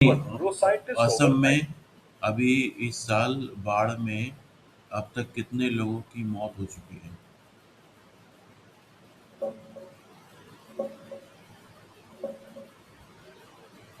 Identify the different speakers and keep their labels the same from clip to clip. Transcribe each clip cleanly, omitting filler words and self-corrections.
Speaker 1: a neuroscientist
Speaker 2: Assam
Speaker 1: overnight.
Speaker 2: में अभी इस साल बाढ़ में अब तक कितने लोगों की मौत हो चुकी है?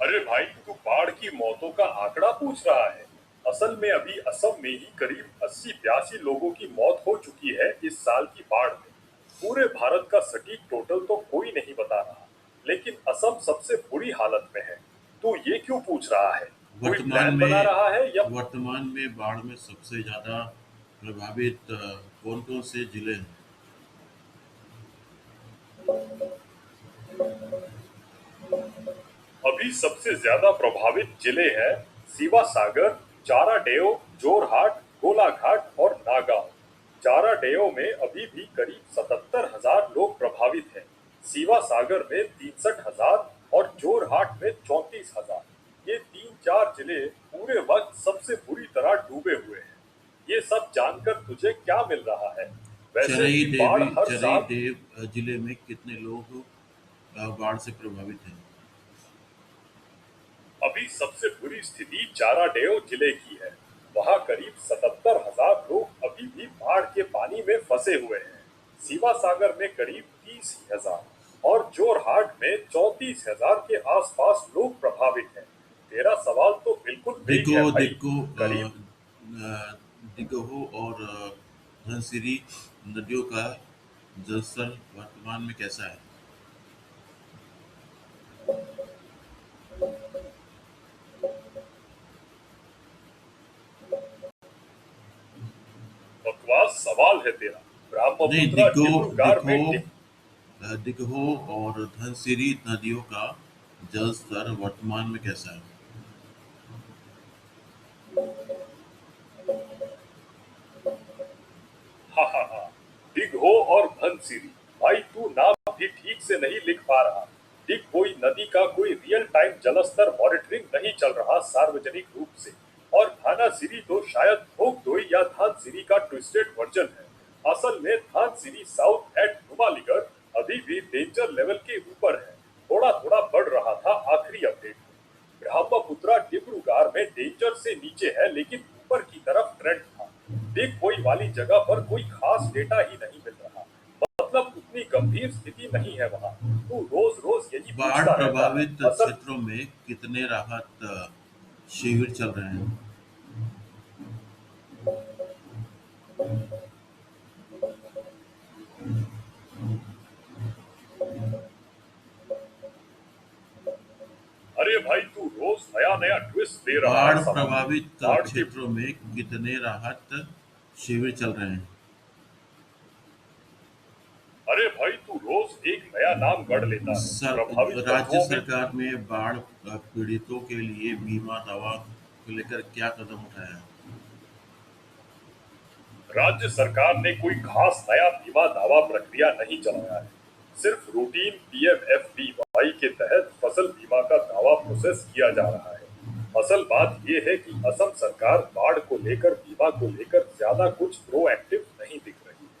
Speaker 1: अरे भाई, तू बाढ़ की मौतों का आंकड़ा पूछ रहा है। असल में अभी असम में ही करीब 80-82 लोगों की मौत हो चुकी है इस साल की बाढ़ में। पूरे भारत का सटीक टोटल तो कोई नहीं बता रहा, लेकिन असम सबसे बुरी हालत में है। तू ये क्यों पूछ रहा है? कोई
Speaker 2: वर्तमान
Speaker 1: प्लान बना
Speaker 2: में
Speaker 1: रहा है या
Speaker 2: वर्तमान में बाढ़ में सबसे ज़्यादा प्रभावित कौन-कौन से जिले हैं?
Speaker 1: अभी सबसे ज्यादा प्रभावित जिले हैं सीवा सागर, चाराडेव, जोरहाट, गोलाघाट और नागांव। चाराडेव में अभी भी करीब 77,000 लोग प्रभावित हैं। सीवा सागर में 63,000 और जोरहाट में 34,000। ये 3-4 जिले पूरे वक्त सबसे बुरी तरह डूबे हुए हैं। ये सब जानकर तुझे क्या मिल रहा है? वैसे भी बाढ़ हर
Speaker 2: चरई
Speaker 1: साल।
Speaker 2: देव जिले में कितने लोग बाढ़ से प्रभावित हैं?
Speaker 1: अभी सबसे बुरी स्थिति चाराडेव जिले की है। वहां करीब 77,000 लोग अभी भी बाढ़ के पानी में फंसे हुए हैं। सीवा सागर में करीब 30,000 और जोरहाट में 34,000 के आसपास लोग प्रभावित हैं। तेरा सवाल तो बिल्कुल ठीक
Speaker 2: दिगो
Speaker 1: है भाई।
Speaker 2: दिगो
Speaker 1: करीब
Speaker 2: दिगहो और धनसिरी नदियों का जलस्तर वर्तमान में कैसा है?
Speaker 1: बकवास सवाल है तेरा।
Speaker 2: नहीं,
Speaker 1: ब्रह्मपुत्र डिब्रूगढ़ में
Speaker 2: दिगहो और धनसिरी नदियों का जलस्तर वर्तमान में कैसा है?
Speaker 1: हाँ हाँ हाँ, दिघो और धनसिरी। भाई, तू नाम भी ठीक से नहीं लिख पा रहा। दिघोई नदी का कोई रियल टाइम जलस्तर मॉनिटरिंग नहीं चल रहा सार्वजनिक रूप से। और धानासिरी तो शायद धोकदोई या धानसिरी का ट्विस्टेड वर्जन है। असल में धानसिरी साउथ एट नुमालीगढ़ अभी भी डेंजर लेवल के ऊपर है। थोड़ा थोड़ा बढ़ रहा था आखिरी अपडेट में। ब्रह्मपुत्रा डिब्रूगढ़ में डेंजर से नीचे है, लेकिन ऊपर की तरफ ट्रेंड था। देख, कोई वाली जगह पर कोई खास डेटा ही नहीं मिल रहा। मतलब उतनी गंभीर स्थिति नहीं है वहाँ। तू रोज रोज यही
Speaker 2: बाढ़
Speaker 1: पूछता रहता है।
Speaker 2: प्रभावित
Speaker 1: असल
Speaker 2: क्षेत्रों में कितने राहत शिविर चल रहे हैं?
Speaker 1: अरे भाई, तू रोज नया नया ट्विस्ट दे रहा है
Speaker 2: बाढ़
Speaker 1: सवाल में।
Speaker 2: प्रभावित
Speaker 1: बाढ़ के
Speaker 2: क्षेत्रों में कितने राहत शिविर चल रहे हैं?
Speaker 1: अरे भाई, तू रोज एक नया नाम गढ़ लेता है। प्रभावित
Speaker 2: राज्य
Speaker 1: तत्वों में
Speaker 2: सरकार ने बाढ़ पीड़ितों के लिए बीमा दावा को लेकर क्या कदम उठाया है?
Speaker 1: राज्य सरकार ने कोई खास नया बीमा दावा प्रक्रिया नहीं चलाया है। सिर्फ रूटीन पीएमएफबीवाई के तहत फसल बीमा का दावा प्रोसेस किया जा रहा है। असल बात यह है कि असम सरकार बाढ़ को लेकर बीमा को लेकर ज्यादा कुछ प्रोएक्टिव नहीं दिख रही है।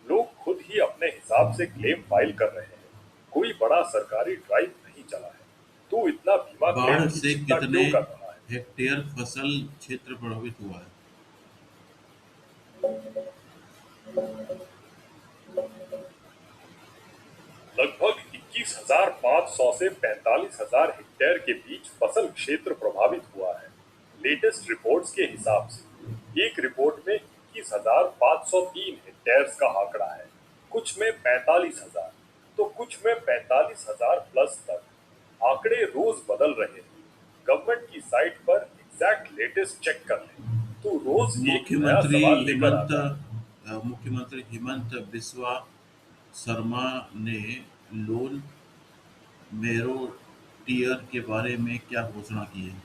Speaker 1: लोग खुद ही अपने हिसाब से क्लेम फाइल कर रहे हैं। कोई बड़ा सरकारी ड्राइव नहीं चला है। तू इतना बीमा क्लेम
Speaker 2: बाढ़
Speaker 1: की
Speaker 2: से
Speaker 1: चिंता
Speaker 2: कितने
Speaker 1: क्यों कर रहा है?
Speaker 2: हेक्टेयर फसल क्षेत्र प्रभावित हुआ है?
Speaker 1: लगभग 21,500 से 45,000 हेक्टेयर के बीच फसल क्षेत्र प्रभावित हुआ है। लेटेस्ट रिपोर्ट्स के हिसाब से एक रिपोर्ट में 21,503 हेक्टेयर का आंकड़ा है। कुछ में 45,000, तो कुछ में 45,000 प्लस तक। आंकड़े रोज बदल रहे हैं। गवर्नमेंट की साइट पर एग्जैक्ट लेटेस्ट चेक कर ले। तो रोज एक नया सवाल लेकर आता है।
Speaker 2: मुख्यमंत्री हिमंत बिस्वा शर्मा ने लोन मेरोटियर के बारे में क्या घोषणा की है?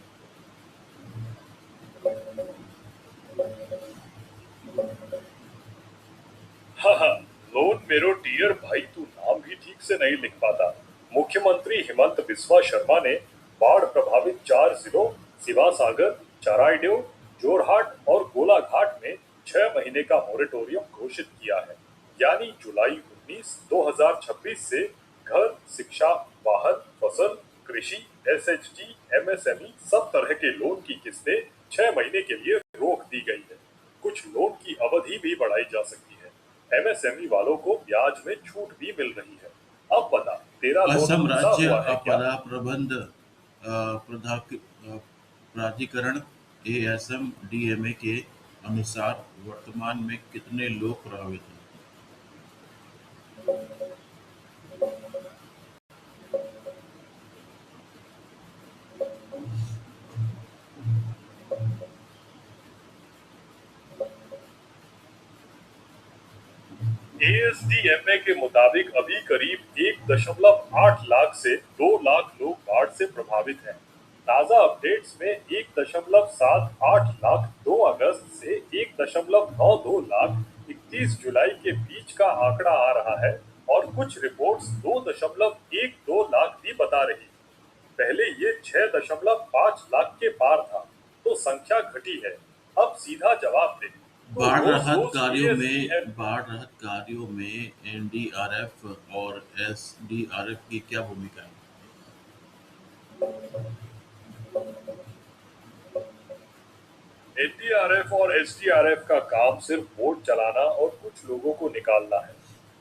Speaker 1: हाँ हाँ, लोन मेरो डियर भाई, तू नाम भी ठीक से नहीं लिख पाता। मुख्यमंत्री हिमंत बिस्वा शर्मा ने बाढ़ प्रभावित 4 जिलों सिवा सागर, चराइदेव, जोरहाट और गोलाघाट में 6 महीने का मोरेटोरियम घोषित किया है। यानी जुलाई 19, 2026 से घर, शिक्षा, वाहन, फसल, कृषि एसएचजी, एमएसएमई सब तरह के लोन की किस्तें 6 महीने के लिए रोक दी गई है। कुछ लोन की अवधि भी बढ़ाई जा सकती है। एमएसएमई वालों को ब्याज में छूट भी मिल रही है। अब बता, तेरा लोन
Speaker 2: असम
Speaker 1: फंसा
Speaker 2: राज्य
Speaker 1: हुआ है क्या?
Speaker 2: आपदा प्रबंध प्राधिकरण ASMDMA के अनुसार वर्तमान में कितने लोग प्रभावित हैं?
Speaker 1: एएसडीएमए के मुताबिक अभी करीब 1.8 लाख से 2 लाख लोग बाढ़ से प्रभावित हैं। ताजा अपडेट्स में 1.78 लाख 2 अगस्त से 1.92 लाख 31 जुलाई के बीच का आंकड़ा आ रहा है और कुछ रिपोर्ट्स 2.12 लाख भी बता रही। पहले ये 6.5 लाख के पार था, तो संख्या घटी है। अब सीधा जवाब दे, तो
Speaker 2: बाढ़ राहत कार्यों में NDRF और SDRF की क्या भूमिका है?
Speaker 1: एनडीआरएफ और एसडीआरएफ का काम सिर्फ बोट चलाना और कुछ लोगों को निकालना है।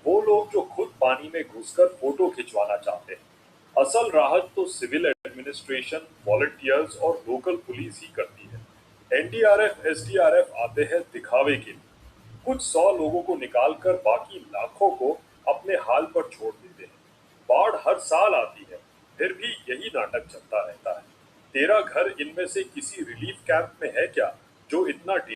Speaker 1: वो लोग जो खुद पानी में घुसकर फोटो खिंचवाना चाहते हैं। असल राहत तो सिविल एडमिनिस्ट्रेशन, वॉलंटियर्स और लोकल पुलिस ही करती है। एनडीआरएफ, एसडीआरएफ आते हैं दिखावे के लिए। कुछ 100 लोगों को निकालकर बाकी लाखों को अपने हाल पर छोड़ देते हैं। बाढ़ हर साल आती है, फिर भी यही नाटक चलता रहता है। तेरा घर इनमें से किसी रिलीफ कैंप में है क्या, जो इतना